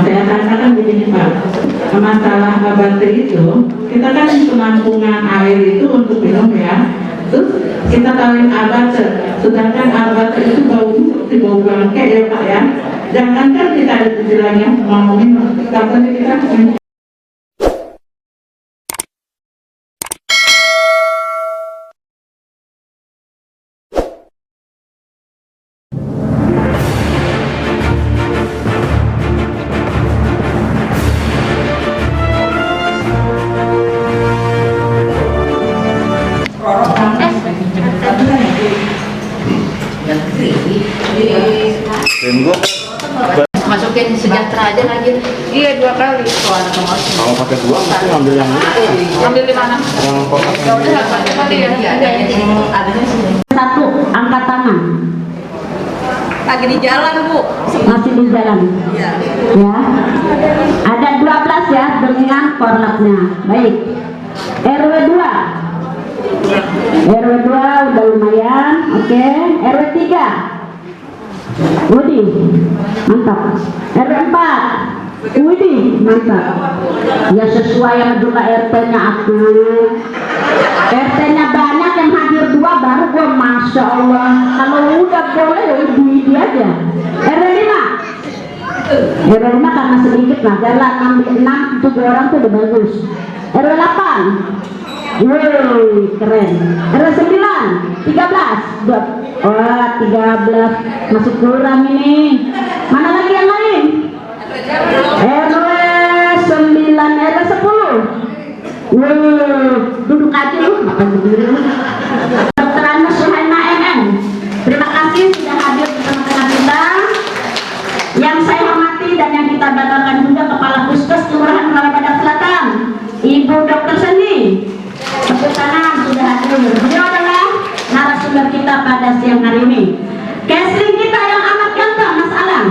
saya katakan begini Pak, masalah baterai itu, kita kan penampungan air itu untuk minum ya, terus kita taruhin abater, sedangkan abater itu baunya seperti bau bangke ya Pak ya. Jangankan kita ada tujuan yang mau minum, katanya kita masukin sejahtera aja lagi. Iya 2 kali. Kalau pakai 2, mesti ngambil yang ini. Ambil di mana? Yang kotak. Ya udah pakai adanya sini. 1, angkat tangan. Lagi di jalan, Bu. Masih di jalan. Iya. Ya. Ada 12 ya dengan korlapnya. Baik. RW 2. RW 2 udah lumayan. Oke. RW 3. Wudi, mantap. RW 4. Widi, mantap. Ya sesuai yang dulu RT-nya aku. RT-nya banyak yang hadir 2 baru gua Masya Allah. Kalau udah boleh ibu Widi aja. RW 5. RW 5 karena sedikit lah. Jalan 6, 7 orang tuh udah bagus. RW 8. Wih, keren. RW 9, 13. Wah, 13 masih kurang ini. Mana lagi yang lain? RW 9, RW 10. Wih, duduk aja lu, makan berdiri. Dr. Anda Suhaina MM, terima kasih sudah hadir di tengah-tengah kita. Yang saya hormati dan yang kita banggakan juga Kepala Puskes Kelurahan Muara Badak Selatan, Ibu Dr. Sendi. Tepuk tangan sudah hadir. Beliau adalah narasumber kita pada siang hari ini. Casting kita yang amat ganteng, Mas Alan.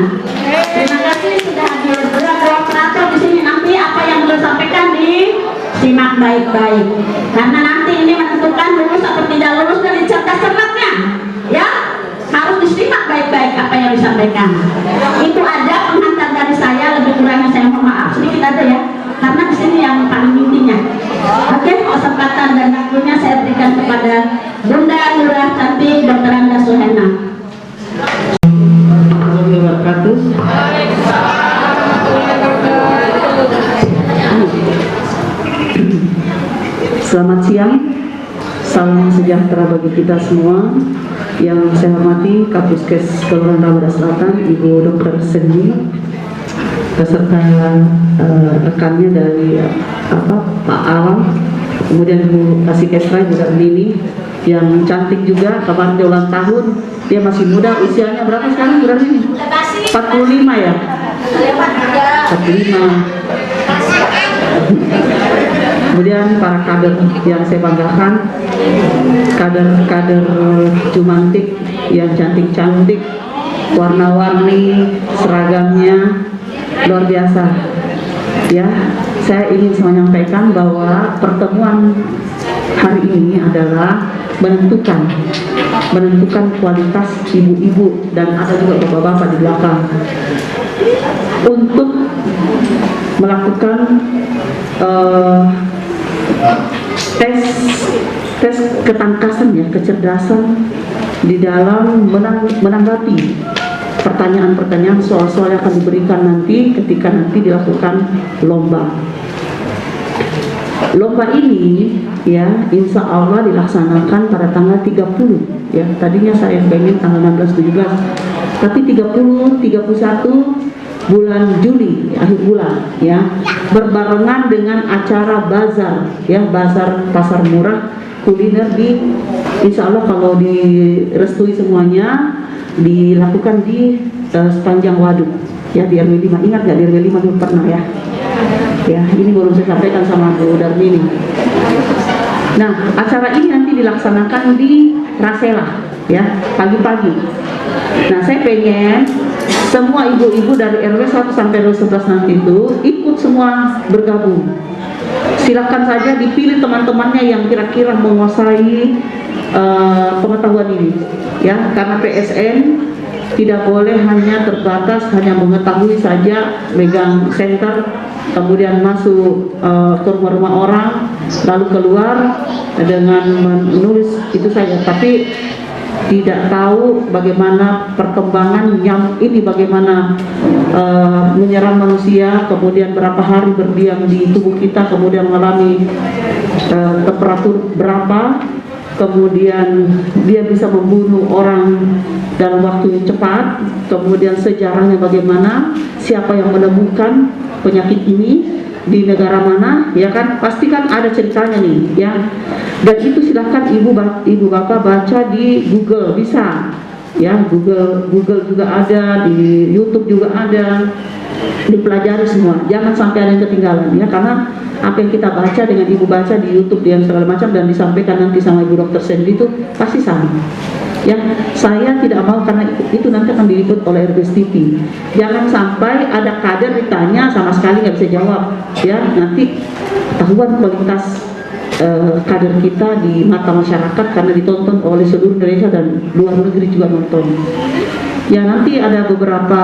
Terima kasih sudah hadir. Beliau operator di sini. Nanti apa yang beliau sampaikan disimak baik-baik. Karena nanti ini menentukan lulus atau tidak lulus dari cerdas cermatnya. Ya, harus disimak baik-baik apa yang disampaikan. Itu aja pengantar dari saya. Lebih kurangnya saya mohon maaf sedikit aja ya. Karena di sini yang paling intinya. Oke, kesempatan dan waktunya saya berikan kepada Bunda Lurah Cantik Dr. Anda Suhaina. Selamat siang, salam sejahtera bagi kita semua. Yang saya hormati Kapuskes Kelurahan Badak Selatan, Ibu Dr. Sendi, beserta rekannya dari Pak Alam, kemudian Bu Kasih juga Nini yang cantik juga, kapan dia ulang tahun, dia masih muda, usianya berapa sekarang berarti ini? 45 ya? 45. Kemudian para kader yang saya banggakan, kader-kader Jumantik yang cantik-cantik, warna-warni, seragamnya luar biasa. Ya, saya ingin menyampaikan bahwa pertemuan hari ini adalah menentukan kualitas ibu-ibu dan ada juga bapak-bapak di belakang untuk melakukan tes ketangkasan ya, kecerdasan di dalam menanggapi pertanyaan-pertanyaan, soal-soal yang akan diberikan nanti ketika nanti dilakukan lomba. Lomba ini ya insya Allah dilaksanakan pada tanggal 30 ya. Tadinya saya pengen tanggal 16-17, tapi 30, 31 bulan Juli, akhir bulan ya, berbarengan dengan acara bazar ya, bazar pasar murah kuliner di insya Allah kalau direstui semuanya dilakukan di sepanjang waduk ya, di RW 5. Ingat nggak di RW 5 dulu pernah ya? Ya, ini baru saya sampaikan sama Bu Darmini. Nah, acara ini nanti dilaksanakan di Rasela ya, pagi-pagi. Nah, saya pengen semua ibu-ibu dari RW 1 sampai RW 11 nanti itu ikut semua bergabung. Silakan saja dipilih teman-temannya yang kira-kira menguasai pengetahuan ini ya, karena PSN tidak boleh hanya terbatas hanya mengetahui saja megang senter, kemudian masuk ke rumah-rumah orang, lalu keluar dengan menulis itu saja, tapi tidak tahu bagaimana perkembangan yang ini, bagaimana menyerang manusia, kemudian berapa hari berdiam di tubuh kita, kemudian mengalami temperatur berapa, kemudian dia bisa membunuh orang dalam waktu yang cepat, kemudian sejarahnya bagaimana, siapa yang menemukan penyakit ini di negara mana, ya kan, pasti kan ada ceritanya nih, ya. Dan itu silahkan ibu bapak baca di Google, bisa, ya, Google juga ada, di YouTube juga ada, dipelajari semua, jangan sampai ada yang ketinggalan, ya, karena apa yang kita baca dengan ibu baca di YouTube dan segala macam dan disampaikan nanti sama ibu dokter Sandy itu pasti sama. Ya, saya tidak mau karena itu nanti akan diliput oleh RBS TV. Jangan sampai ada kader ditanya sama sekali nggak bisa jawab, ya, nanti ketahuan kualitas kader kita di mata masyarakat karena ditonton oleh seluruh Indonesia dan luar negeri juga nonton. Ya, nanti ada beberapa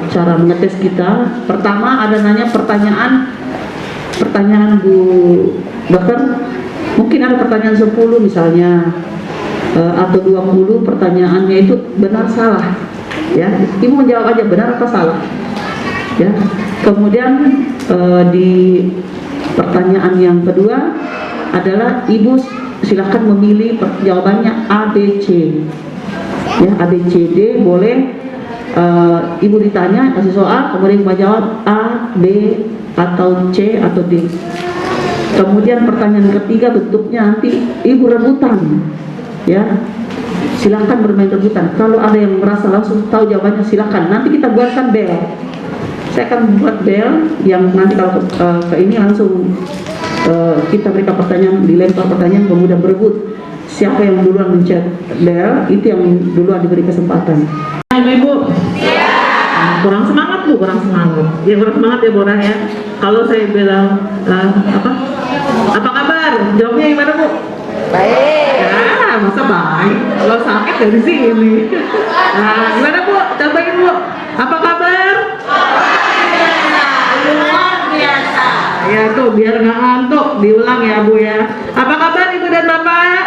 cara mengetes kita. Pertama ada nanya pertanyaan Bu Dokter, mungkin ada pertanyaan 10 misalnya, atau 20 pertanyaannya itu benar salah, ya, ibu menjawab aja benar apa salah, ya. Kemudian di pertanyaan yang kedua adalah ibu silakan memilih jawabannya A, B, C, ya, A, B, C, D boleh. Ibu ditanya kasih soal, kemudian ibu jawab A, B, atau C atau D. Kemudian pertanyaan ketiga bentuknya nanti ibu rebutan, ya, silakan bermain rebutan. Kalau ada yang merasa langsung tahu jawabannya silakan. Nanti kita buatkan bel. Saya akan buat bel yang nanti kalau ke ini langsung kita berikan pertanyaan, dilempar pertanyaan, kemudian berebut. Siapa yang duluan mencet bel itu yang duluan diberi kesempatan. Ibu-ibu, kurang semangat Bu, kurang semangat. Ya kurang semangat ya Bora ya. Kalau saya bilang apa kabar? Jawabnya gimana Bu? Baik. Ya, masa baik? Kalau sakit dari sini. Nah, gimana Bu? Contohin Bu. Apa kabar? Luar biasa. Ya tuh, biar nggak ngantuk, diulang ya Bu ya. Apa kabar Ibu dan Bapak?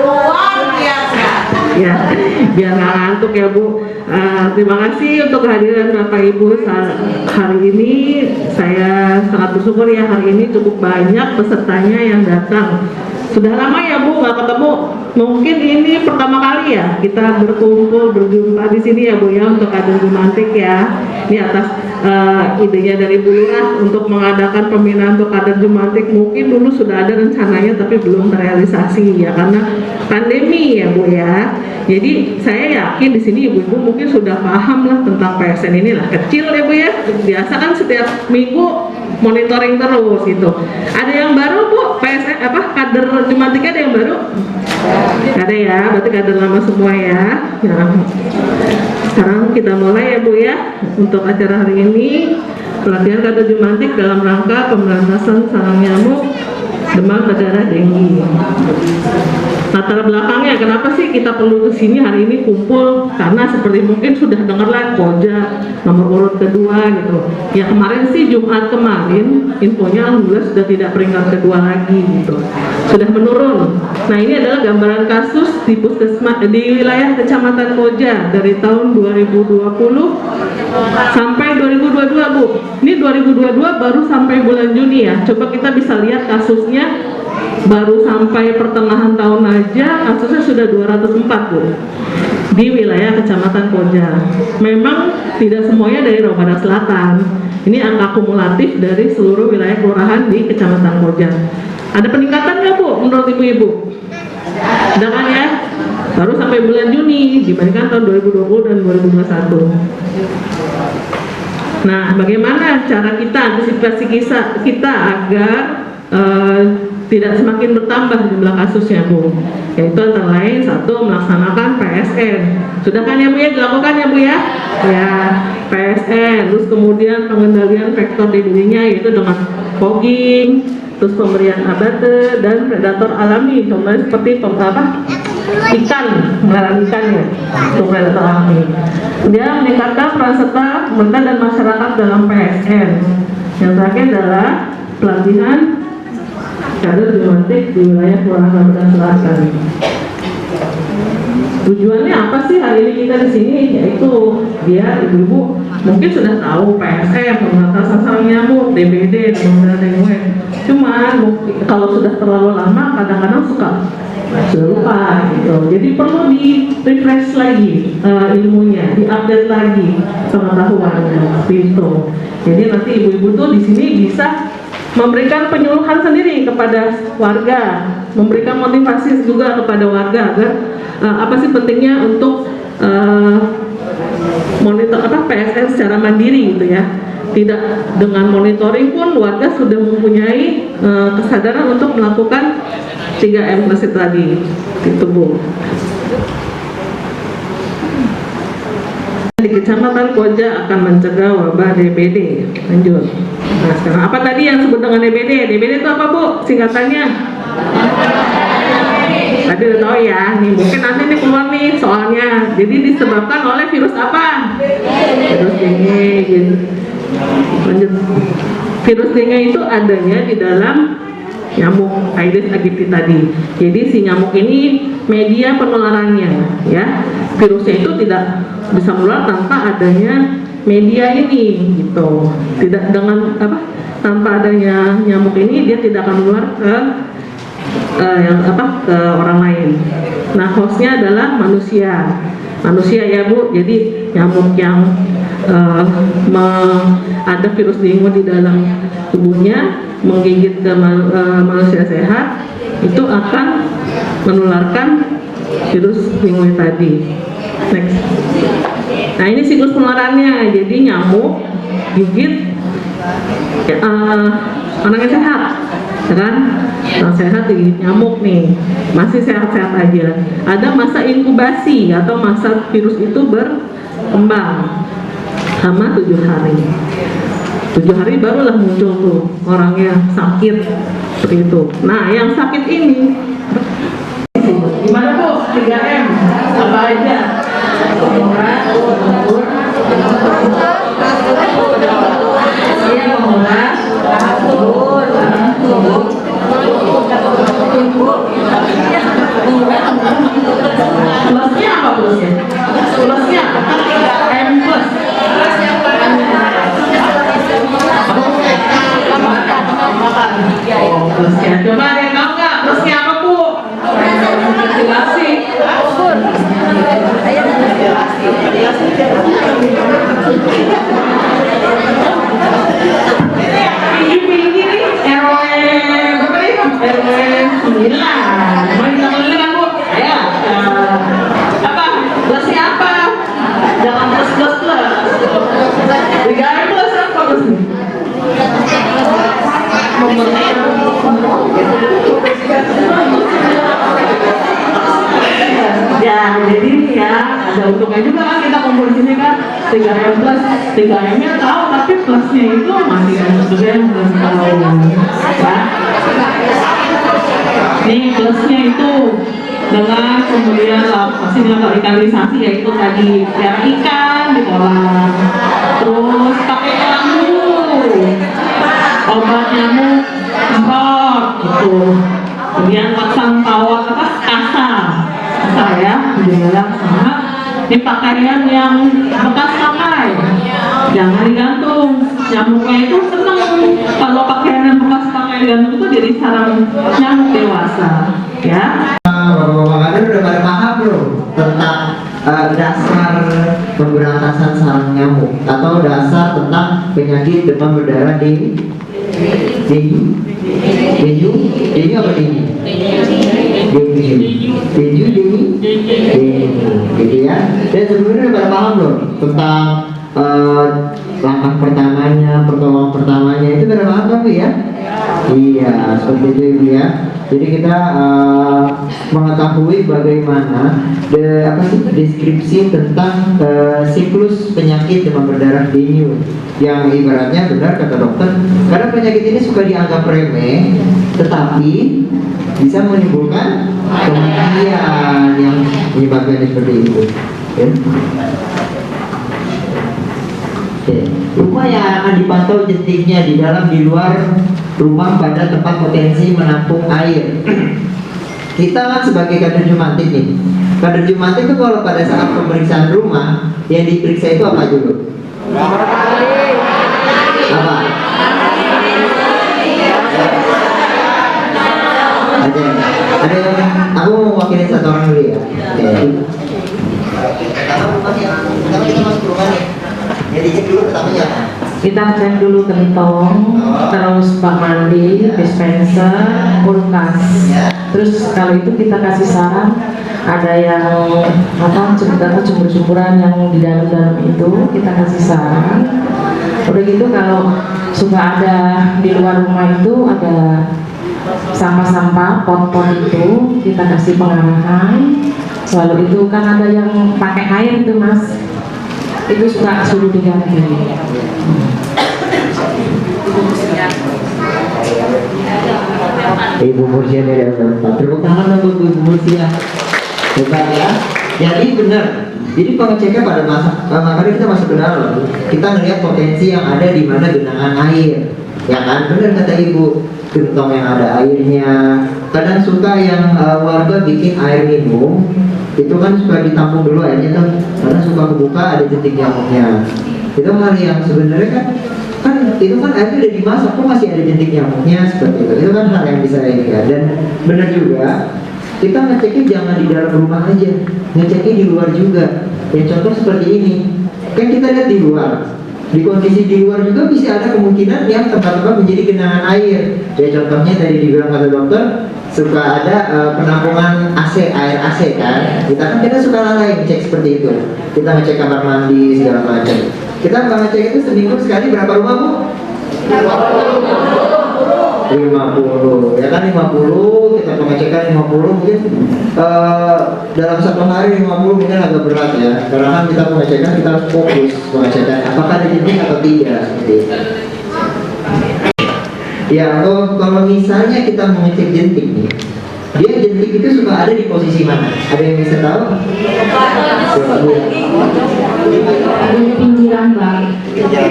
Luar biasa. Ya, biar nggak ngantuk ya Bu. Terima kasih untuk kehadiran Bapak Ibu hari ini. Saya sangat bersyukur ya, hari ini cukup banyak pesertanya yang datang. Sudah lama ya Bu nggak ketemu. Mungkin ini pertama kali ya kita berkumpul berjumpa di sini ya Bu ya untuk kader Jumantik ya. Ini atas idenya dari Bu Lurah untuk mengadakan pembinaan untuk kader Jumantik. Mungkin dulu sudah ada rencananya tapi belum terrealisasi ya karena pandemi ya Bu ya. Jadi saya yakin di sini ibu-ibu mungkin sudah paham lah tentang PSN ini lah, kecil ya Bu ya. Biasa kan setiap minggu monitoring terus gitu. Ada yang baru Bu, PSN kader Jumantik ada yang baru? Ada ya, berarti kader lama semua ya. Nah, sekarang kita mulai ya Bu ya untuk acara hari ini, pelatihan kader Jumantik dalam rangka pemberantasan sarang nyamuk demam berdarah dengue. Latar belakangnya kenapa sih kita perlu kesini hari ini kumpul, karena seperti mungkin sudah dengar lah Koja nomor urut kedua gitu ya. Kemarin sih Jumat kemarin infonya alhamdulillah sudah tidak peringkat kedua lagi gitu, sudah menurun. Nah ini adalah gambaran kasus di puskesmas di wilayah Kecamatan Koja dari tahun 2020 sampai 2022 Bu. Ini 2022 baru sampai bulan Juni ya. Coba kita bisa lihat kasusnya baru sampai pertengahan tahun aja kasusnya sudah 204 Bu di wilayah Kecamatan Koja. Memang tidak semuanya dari Rawa Barat Selatan. Ini angka kumulatif dari seluruh wilayah kelurahan di Kecamatan Koja. Ada peningkatan nggak Bu menurut ibu-ibu? Ada kan ya? Baru sampai bulan Juni dibandingkan tahun 2020 dan 2021. Nah, bagaimana cara kita antisipasi kita agar tidak semakin bertambah jumlah kasusnya Bu? Yaitu antara lain satu, melaksanakan PSN. Sudah kan ya Bu ya, dilakukan ya Bu ya? Ya, PSN. Terus kemudian pengendalian vektor di dirinya yaitu dengan fogging, terus pemberian abate dan predator alami, contohnya seperti ikan, pemeliharaan ikannya untuk predator alami. Dia meningkatkan peran serta pemerintah dan masyarakat dalam PSN. Yang terakhir adalah pelatihan kader diplomatik di wilayah Kelurahan Rambutan Selatan. Tujuannya apa sih hari ini kita di sini? Yaitu biar ibu-ibu mungkin sudah tahu PSM, pemberantasan sarang nyamuk, DBD, dan dengue. Cuman kalau sudah terlalu lama kadang-kadang sudah lupa gitu. Jadi perlu di refresh lagi ilmunya, diupdate lagi pengetahuannya seperti itu. Jadi nanti ibu-ibu tuh di sini bisa memberikan penyuluhan sendiri kepada warga, memberikan motivasi juga kepada warga agar apa sih pentingnya untuk monitor PSN secara mandiri gitu ya. Tidak dengan monitoring pun warga sudah mempunyai kesadaran untuk melakukan 3M plus itu tadi gitu Bu. Di Kecamatan Koja akan mencegah wabah DBD. Lanjut. Nah sekarang apa tadi yang disebut dengan DBD? DBD itu apa Bu? Singkatannya? Tadi udah tahu ya. Nih mungkin nanti nih keluar nih soalnya. Jadi disebabkan oleh virus apa? Virus dengue. Gitu. Lanjut. Virus dengue itu adanya di dalam nyamuk Aedes aegypti tadi. Jadi si nyamuk ini media penularannya, ya. Virusnya itu tidak bisa menular tanpa adanya media ini, gitu. Tidak dengan apa? Tanpa adanya nyamuk ini dia tidak akan menular ke ke orang lain. Nah, hostnya adalah manusia. Manusia ya Bu. Jadi nyamuk yang ada virus dengue di dalam tubuhnya menggigit ke manusia sehat itu akan menularkan virus dengue tadi. Next. Nah ini siklus penularannya. Jadi nyamuk gigit orang yang sehat, ya kan? Orang sehat digigit nyamuk nih, masih sehat-sehat aja. Ada masa inkubasi atau masa virus itu berkembang sama 7 hari. 7 hari barulah muncul tuh orangnya sakit seperti itu. Nah yang sakit ini gimana Bu? 3M apa aja? Plusnya apa plusnya? Plusnya M plus. Oh, plusnya. Coba ada yang tahu nggak plusnya apa Bu? Ventilasi. Tinggi nih, RW berapa nih? RW 9. Mau kita mulai kan Bu? Ya. Apa? Plusnya apa? Jangan plus. 3M plus apa plusnya? Ya, jadi ya ada untungnya juga kan kita kumpul di sini kan 3M plus, 3M-nya tahu tapi plusnya itu masih ada juga yang belum tahu ya. Nih plusnya itu dengan kemudian pasti dengan ikanalisasi yaitu tadi pelihara ikan di kolam, terus pakai lampu, obat nyamuk semprot gitu, kemudian pasang tawar kasar ya dibilang sama di pakaian yang bekas pakai, jangan digantung. Nyamuknya itu seneng kalau pakaian yang bekas pakai digantung itu jadi sarang nyamuk dewasa ya. Bapak-bapak kader udah pada paham belum tentang dasar pemberantasan sarang nyamuk atau dasar tentang penyakit demam berdarah dengue apa dengue? Gitu ya. Dan sebenarnya udah pada paham belum tentang langkah pertamanya, pertolongan pertamanya itu pada paham kan Bu ya? Iya, seperti itu Ibu ya. Jadi kita mengetahui bagaimana deskripsi tentang siklus penyakit demam berdarah dengue, yang ibaratnya benar kata dokter, karena penyakit ini suka dianggap remeh, tetapi bisa menimbulkan kematian yang menyebabkan seperti itu. Ya. Oke. Rumah yang akan dipantau jentiknya di dalam di luar rumah pada tempat potensi menampung air. Kita kan sebagai kader jumantik nih. Kader jumantik itu kalau pada saat pemeriksaan rumah yang diperiksa itu apa dulu? Apa? Ada yang aku mau wakilin satu orang dulu ya. Oke. Kita masuk rumah nih. Ya dicek dulu pertamanya. Kita cek dulu kentong, terus bak mandi, dispenser, kulkas. Terus kalau itu kita kasih saran, ada yang cembur-cemburan yang di dalam itu kita kasih saran. Udah gitu kalau suka ada di luar rumah itu ada sampah-sampah, pot-pot itu kita kasih pengarahan. Selalu itu kan ada yang pakai air itu Mas. Itu suruh diganti. Ibu Mursia dari Tempat. Tepuk tangan untuk Ibu Mursia. Hebat ya. Jadi benar. Jadi pengecekan pada makanya kita masuk ke dalam. Kita melihat potensi yang ada di mana genangan air. Ya kan? Benar kata Ibu. Gentong yang ada airnya. Kadang suka yang warga bikin air minum. Itu kan suka ditampung dulu airnya tuh, karena suka kebuka ada jentik nyamuknya. Itu hal yang sebenarnya kan itu kan airnya udah dimasak, kok masih ada jentik nyamuknya seperti itu. Itu kan hal yang bisa ini ya. Dan benar juga kita ngeceknya jangan di dalam rumah aja, ngeceknya di luar juga. Ya contoh seperti ini, kan kita lihat di luar. Di kondisi di luar juga bisa ada kemungkinan yang tempat-tempat menjadi genangan air. Ya contohnya tadi dibilang kata dokter, suka ada penampungan AC, air AC kan. Kita suka lalai ngecek seperti itu. Kita ngecek kamar mandi segala macam. Kita ngecek itu seminggu sekali berapa rumah Bu? 50 ya kan 50, kita pengecekan 50 mungkin dalam satu hari 50 mungkin agak berat ya, karena kan kita pengecekan kita harus fokus pengecekan apakah ada jentik atau tidak seperti itu. Ya kalau misalnya kita mengecek jentik nih, dia jentik itu suka ada di posisi mana? Ada yang bisa tahu? Ada di pinggiran Bang. Ya,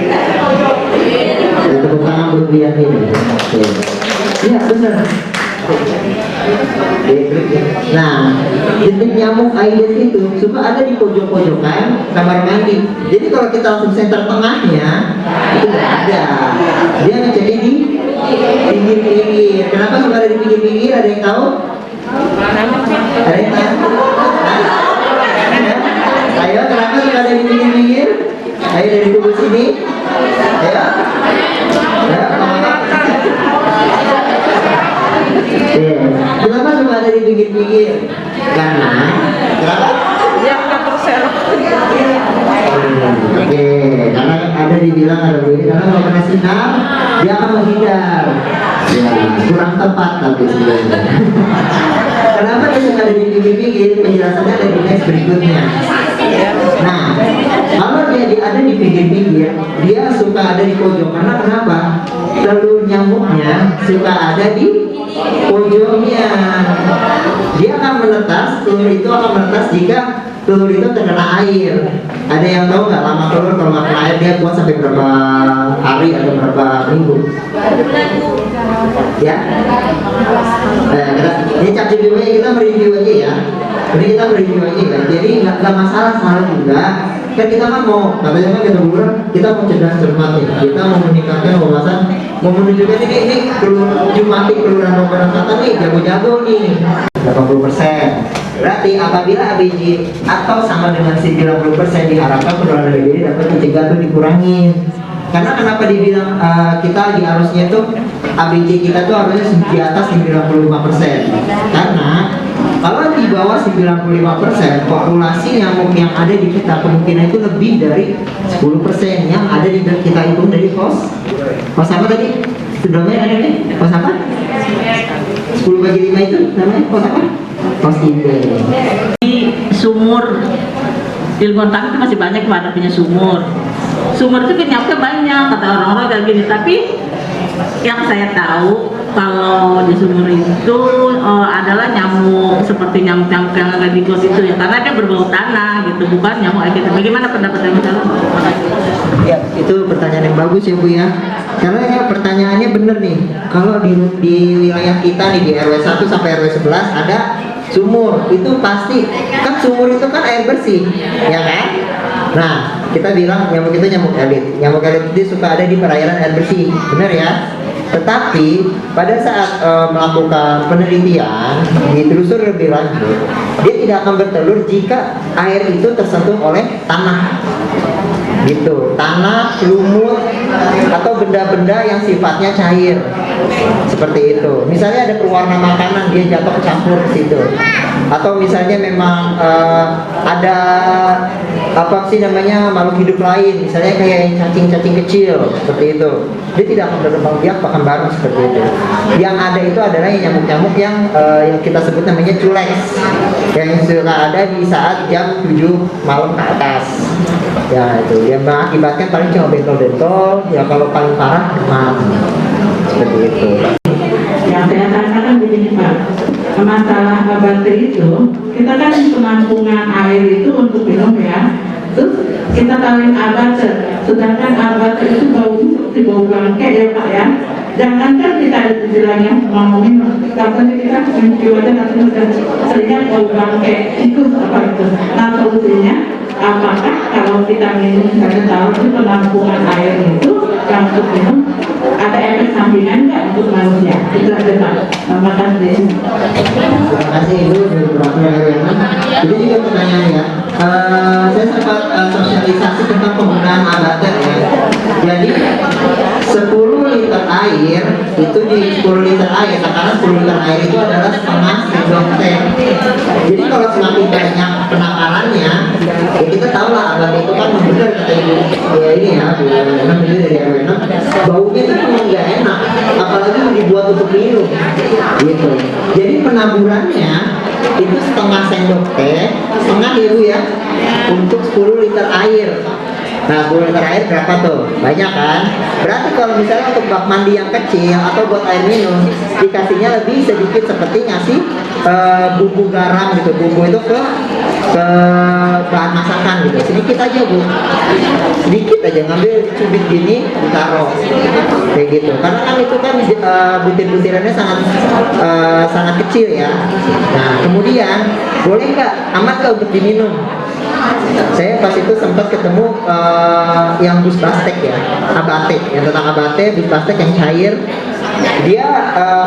tepuk tangan berlian ini. Iya benar. Nah, jentik nyamuk Aedes itu suka ada di pojok-pojokan kamar mandi. Jadi kalau kita langsung senter tengahnya itu nggak ada. Dia ngecekin di pinggir-pinggir. Kenapa suka ada di pinggir-pinggir? Ada yang tahu? Ada yang tahu? Ayo, kenapa suka ada di pinggir-pinggir? Ayo dari kubu sini. Ayo. Kenapa suka ada di pinggir-pinggir? Karena kenapa? Oke, karena ada dibilang ada begini, karena kalau kena sinar dia akan menghindar. Ya, kurang tepat tapi sebenarnya. Kenapa dia suka ada di pinggir-pinggir? Penjelasannya ada di next berikutnya. Nah, kalau dia ada di pinggir-pinggir, dia suka ada di pojok. Karena kenapa? Telur nyamuknya suka ada di pojoknya. Dia akan menetas, telur itu akan menetas jika telur itu terkena air. Ada yang tahu nggak lama telur kalau nggak kena air dia kuat sampai berapa hari atau berapa minggu? Ya? Ini cap review aja, kita mereview aja ya. Jadi kita mereview aja ya. Jadi nggak masalah salah juga. Kan kita kan mau, katanya kan kita bulan, kita mau cerdas cermat nih. Kita mau meningkatkan wawasan, mau menunjukkan ini Jumatik Kelurahan Rombongan Selatan nih jago-jago nih. 80%. Berarti apabila ABG atau sama dengan 90% diharapkan penularan DBD dapat dicegah atau dikurangin. Karena kenapa dibilang kita di arusnya tuh ABG kita tuh harusnya di atas 95%. Karena kalau di bawah 95%, populasi nyamuk yang ada di kita kemungkinan itu lebih dari 10% yang ada di kita hitung dari host apa tadi? 9 domain ada nih, pos apa? 10 bagi 5 itu namanya pos apa? Pos ide. Di sumur di lingkungan kami itu masih banyak pada punya sumur. Sumur itu kenyapnya banyak kata orang-orang kayak gini, tapi yang saya tahu kalau di sumur itu adalah nyamuk seperti nyamuk-nyamuk yang ada di got itu ya, karena dia berbau tanah gitu, bukan nyamuk air. Bagaimana pendapat Ibu Salam? Ya, itu pertanyaan yang bagus ya Bu ya. Karena ya, pertanyaannya bener nih. Kalau di wilayah kita nih di RW 1 sampai RW 11 ada sumur, itu pasti kan sumur itu kan air bersih, ya kan? Nah, kita bilang nyamuk itu nyamuk elit. Nyamuk elit itu suka ada di perairan air bersih, benar ya? Tetapi pada saat melakukan penelitian, ditelusur lebih lanjut, dia tidak akan bertelur jika air itu tersentuh oleh tanah, gitu, tanah, lumut, atau benda-benda yang sifatnya cair, seperti itu. Misalnya ada pewarna makanan, dia jatuh kecampur ke situ, atau misalnya memang ada apa sih namanya makhluk hidup lain, misalnya kayak cacing-cacing kecil, seperti itu, dia tidak akan berkembang biak bahkan baru seperti itu. Yang ada itu adalah nyamuk-nyamuk yang kita sebut namanya culex, yang suka ada di saat jam 7 malam ke atas. Ya itu, yang mengakibatkan paling cuma bentol-bentol, ya kalau paling parah demam, seperti itu. Yang saya katakan begini Pak, masalah baterai itu, kita kan penampungan air itu untuk minum ya, terus kita taruhin abater, sedangkan abater itu bau seperti bau bangke ya Pak ya. Jangankan kita ada bilangnya ngomongin, katanya kita mencium aja katanya udah seringan bau bangke, tikus apa itu. Nah solusinya, apakah kalau kita minum misalnya taruh penampungan air itu yang untuk minum ada efek sampingan nggak untuk manusia? Itu aja Pak. Terima kasih. Terima kasih Ibu dari perwakilan RW. Itu juga pertanyaannya. Saya sempat sosialisasi tentang penggunaan abater ya. Jadi 10 liter air itu di 10 liter air, karena 10 liter air itu adalah setengah sendok teh. Jadi kalau semakin banyak penakarannya, ya kita tahu lah abater itu kan benar kata Ibu ya ini ya, Bu Enam ini dari RW 6, baunya itu memang nggak enak, apalagi dibuat untuk minum, gitu. Jadi penaburannya itu setengah sendok teh, setengah ya Bu ya, untuk 10 liter air. Nah 10 liter air berapa tuh? Banyak kan? Berarti kalau misalnya untuk bak mandi yang kecil atau buat air minum, dikasihnya lebih sedikit seperti ngasih bumbu garam gitu, bumbu itu ke bahan masakan gitu, sedikit aja Bu, sedikit aja, ngambil cubit gini ditaruh kayak gitu, karena kan itu kan butir-butirannya sangat kecil ya. Nah kemudian boleh nggak, aman nggak untuk diminum? Saya pas itu sempat ketemu yang bus bastek ya, abate, yang tentang abate, bus bastek yang cair. Dia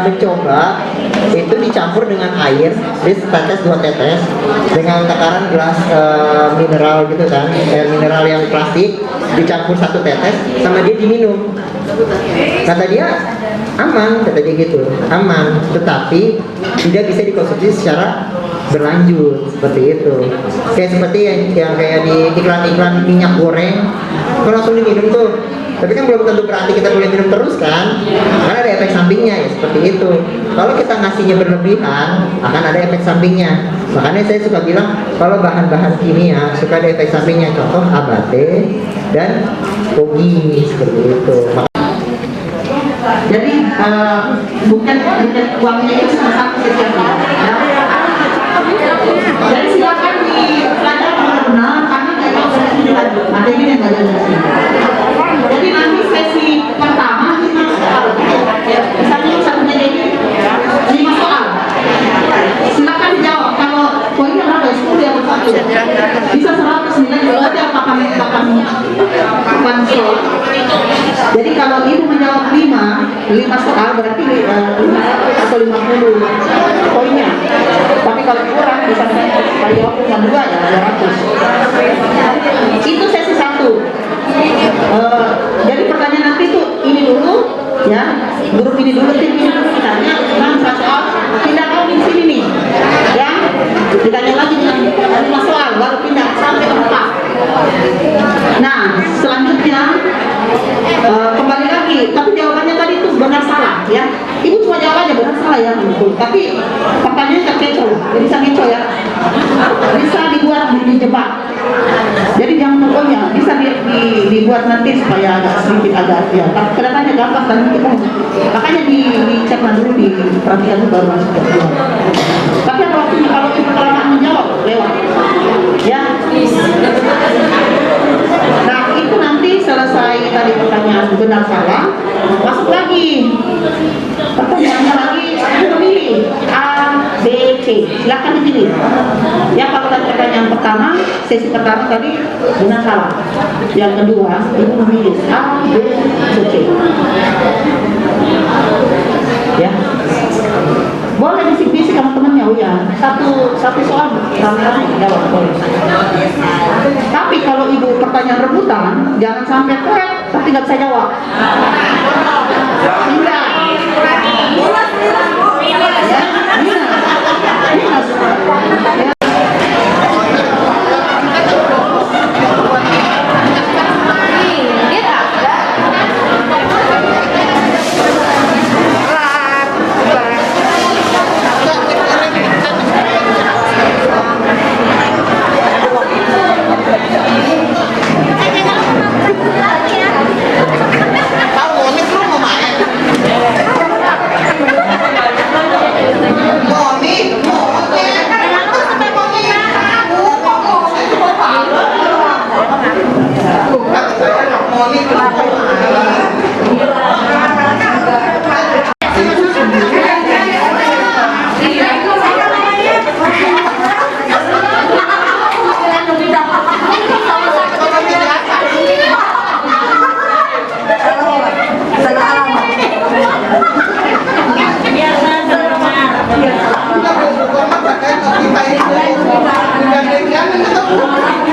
mencoba itu dicampur dengan air, dia setetes 2 tetes dengan takaran gelas mineral gitu kan, air mineral yang plastik, dicampur 1 tetes sama dia diminum. Kata dia aman, kata dia gitu, aman, tetapi tidak bisa dikonsumsi secara berlanjut seperti itu. Kayak seperti yang kayak di iklan-iklan minyak goreng, kan langsung diminum tuh. Tapi kan belum tentu berarti kita boleh minum terus kan, karena ada efek sampingnya ya seperti itu. Kalau kita ngasihnya berlebihan, akan ada efek sampingnya. Makanya saya suka bilang kalau bahan-bahan kimia suka ada efek sampingnya. Contoh abate dan kogi seperti itu. Jadi bukan uangnya itu sama setiap ya. Jadi silakan dipelajari benar-benar, karena nggak tahu sesi dilanjut materi yang nggak jelas. Jadi nanti sesi pertama kita misalnya satunya jadi 5 soal. Silakan dijawab. Kalau poinnya berapa? 10 ya berapa? Bisa 100 nilai berarti akan soal. Jadi kalau ibu menjawab 5 soal berarti 5 atau 50 poinnya. Tapi kalau kurang bisa jawab cuma 2 ya 200. Itu sesi 1. Jadi pertanyaan nanti tuh ini dulu ya, grup ini dulu, tim ini dulu ditanya, nah soal tidak tahu di sini nih ya, ditanya lagi dengan 5 soal baru pindah sampai ke 4. Nah selanjutnya kembali lagi, tapi jawabannya tadi itu benar salah. tapi pertanyaannya terkecoh, bisa kecoh ya, bisa dibuat dijebak. Jadi jangan pokoknya bisa dibuat nanti supaya agak sedikit agak ya. Kelihatannya gampang dan kita makanya dicerna dulu, diperhatikan dulu baru masuk ke keluar. Tapi ada waktunya kalau kita kelamaan menjawab lewat, ya. Nah itu nanti selesai tadi pertanyaan benar salah, masuk lagi pertanyaannya lagi, memilih A, B, C, silakan dipilih. Ya kalau tadi pertanyaan pertama, sesi pertama tadi benar salah, yang kedua ibu memilih A, B, atau C. Ya, boleh bisik-bisik sama temennya, oh ya, satu soal rame-rame jawab boleh. Tapi kalau ibu pertanyaan rebutan, jangan sampai korek tapi nggak bisa jawab. Tidak. Ya, minus. Ya. Jangan